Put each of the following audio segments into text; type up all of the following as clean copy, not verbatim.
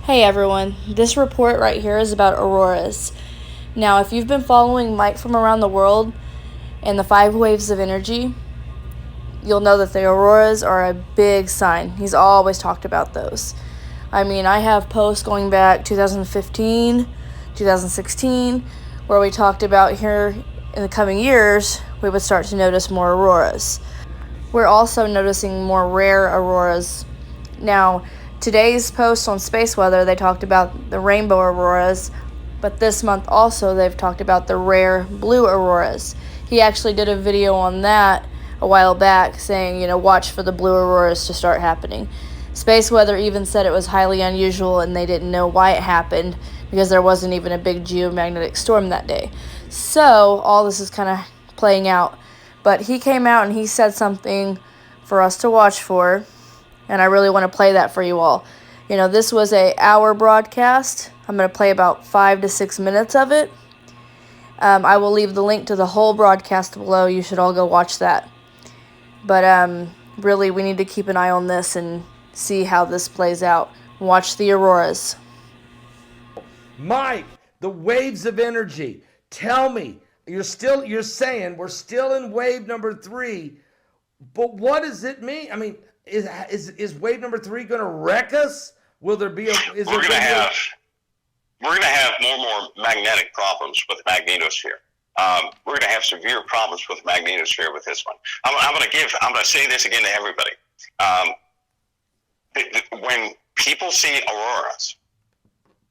Hey everyone, this report right here is about auroras. Now, if you've been following Mike from around the world and the 5 waves of energy, you'll know that the auroras are a big sign. He's always talked about those. I mean, I have posts going back 2015, 2016, where we talked about here in the coming years, we would start to notice more auroras. We're also noticing more rare auroras. Now, today's post on space weather, they talked about the rainbow auroras, but this month also they've talked about the rare blue auroras. He actually did a video on that a while back saying, watch for the blue auroras to start happening. Space weather even said it was highly unusual and they didn't know why it happened because there wasn't even a big geomagnetic storm that day. So, all this is kind of playing out. But he came out and he said something for us to watch for, and I really want to play that for you all. This was a hour broadcast. I'm going to play about 5 to 6 minutes of it. I will leave the link to the whole broadcast below. You should all go watch that. But really, we need to keep an eye on this and see how this plays out. Watch the auroras. Mike, the waves of energy. Tell me, you're saying we're still in wave number 3, but what does it mean? I mean, is wave number 3 going to wreck us? Will there be a? We're going to have more and more magnetic problems with the magnetosphere. We're going to have severe problems with the magnetosphere with this one. I'm going to say this again to everybody. When people see auroras,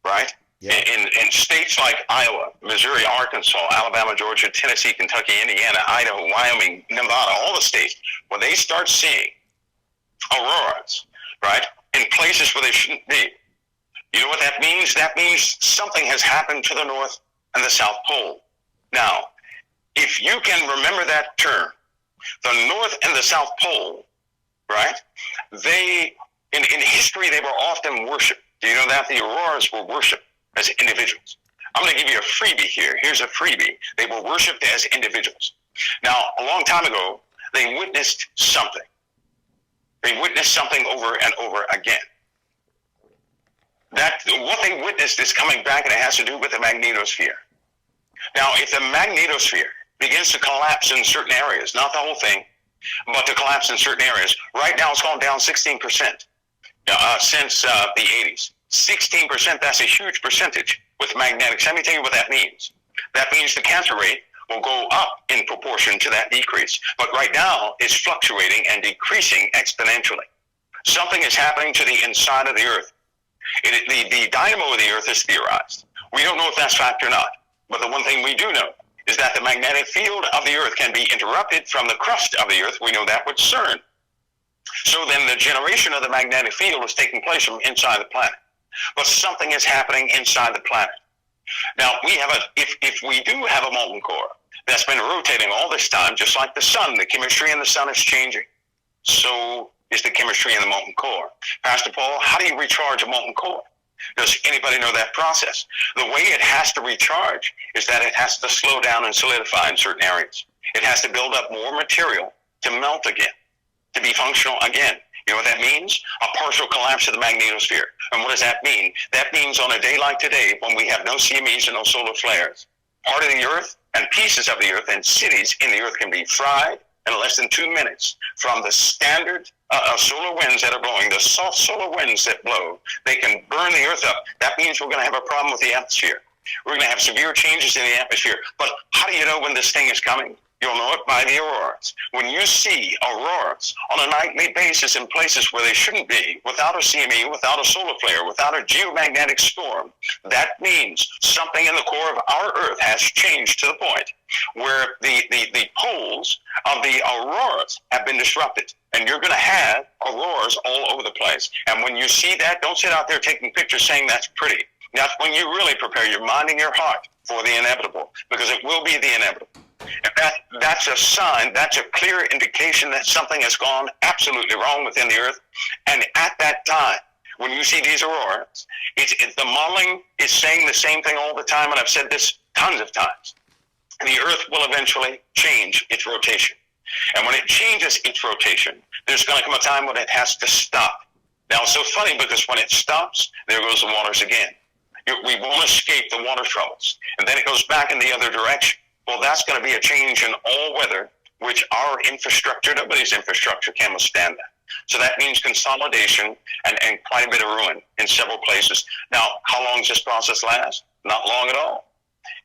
right? Yeah. In states like Iowa, Missouri, Arkansas, Alabama, Georgia, Tennessee, Kentucky, Indiana, Idaho, Wyoming, Nevada, all the states, when they start seeing auroras, right, in places where they shouldn't be, you know what that means? That means something has happened to the North and the South Pole. Now, if you can remember that term, the North and the South Pole, right, in history, they were often worshipped. Do you know that? The auroras were worshipped as individuals. I'm going to give you a freebie here. Here's a freebie. They were worshipped as individuals. Now, a long time ago, they witnessed something. They witnessed something over and over again. What they witnessed is coming back, and it has to do with the magnetosphere. Now, if the magnetosphere begins to collapse in certain areas, not the whole thing, but to collapse in certain areas, right now it's gone down 16% since the 80s. 16%, that's a huge percentage with magnetics. Let me tell you what that means. That means the cancer rate will go up in proportion to that decrease. But right now, it's fluctuating and decreasing exponentially. Something is happening to the inside of the Earth. The dynamo of the Earth is theorized. We don't know if that's fact or not. But the one thing we do know is that the magnetic field of the Earth can be interrupted from the crust of the Earth. We know that with CERN. So then the generation of the magnetic field is taking place from inside the planet. But something is happening inside the planet. Now, if we do have a molten core that's been rotating all this time, just like the sun, the chemistry in the sun is changing. So is the chemistry in the molten core. Pastor Paul, how do you recharge a molten core? Does anybody know that process? The way it has to recharge is that it has to slow down and solidify in certain areas. It has to build up more material to melt again, to be functional again. You know what that means? A partial collapse of the magnetosphere. And what does that mean? That means on a day like today, when we have no CMEs and no solar flares, part of the Earth and pieces of the Earth and cities in the Earth can be fried in less than 2 minutes from the standard solar winds that are blowing, the soft solar winds that blow. They can burn the Earth up. That means we're going to have a problem with the atmosphere. We're going to have severe changes in the atmosphere. But how do you know when this thing is coming? You'll know it by the auroras. When you see auroras on a nightly basis in places where they shouldn't be, without a CME, without a solar flare, without a geomagnetic storm, that means something in the core of our Earth has changed to the point where the poles of the auroras have been disrupted. And you're going to have auroras all over the place. And when you see that, don't sit out there taking pictures saying that's pretty. That's when you really prepare your mind and your heart for the inevitable, because it will be the inevitable. And that's a sign, that's a clear indication that something has gone absolutely wrong within the Earth. And at that time, when you see these auroras, the modeling is saying the same thing all the time, and I've said this tons of times. The Earth will eventually change its rotation. And when it changes its rotation, there's going to come a time when it has to stop. Now, it's so funny because when it stops, there goes the waters again. We won't escape the water troubles. And then it goes back in the other direction. Well, that's going to be a change in all weather, which our infrastructure, nobody's infrastructure can withstand that. So that means consolidation and quite a bit of ruin in several places. Now, how long does this process last? Not long at all.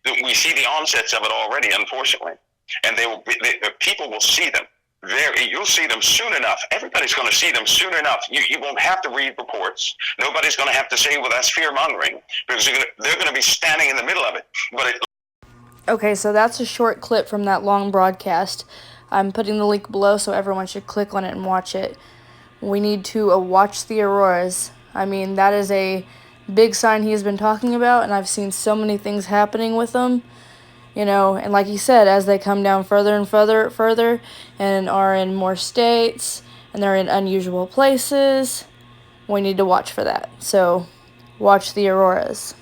We see the onsets of it already, unfortunately. And the people will see them. You'll see them soon enough. Everybody's going to see them soon enough. You won't have to read reports. Nobody's going to have to say, well, that's fear-mongering, because they're going to be standing in the middle of it. Okay, so that's a short clip from that long broadcast. I'm putting the link below so everyone should click on it and watch it. We need to watch the auroras. I mean, that is a big sign he has been talking about, and I've seen so many things happening with them. And like he said, as they come down further and further, and are in more states, and they're in unusual places, we need to watch for that. So, watch the auroras.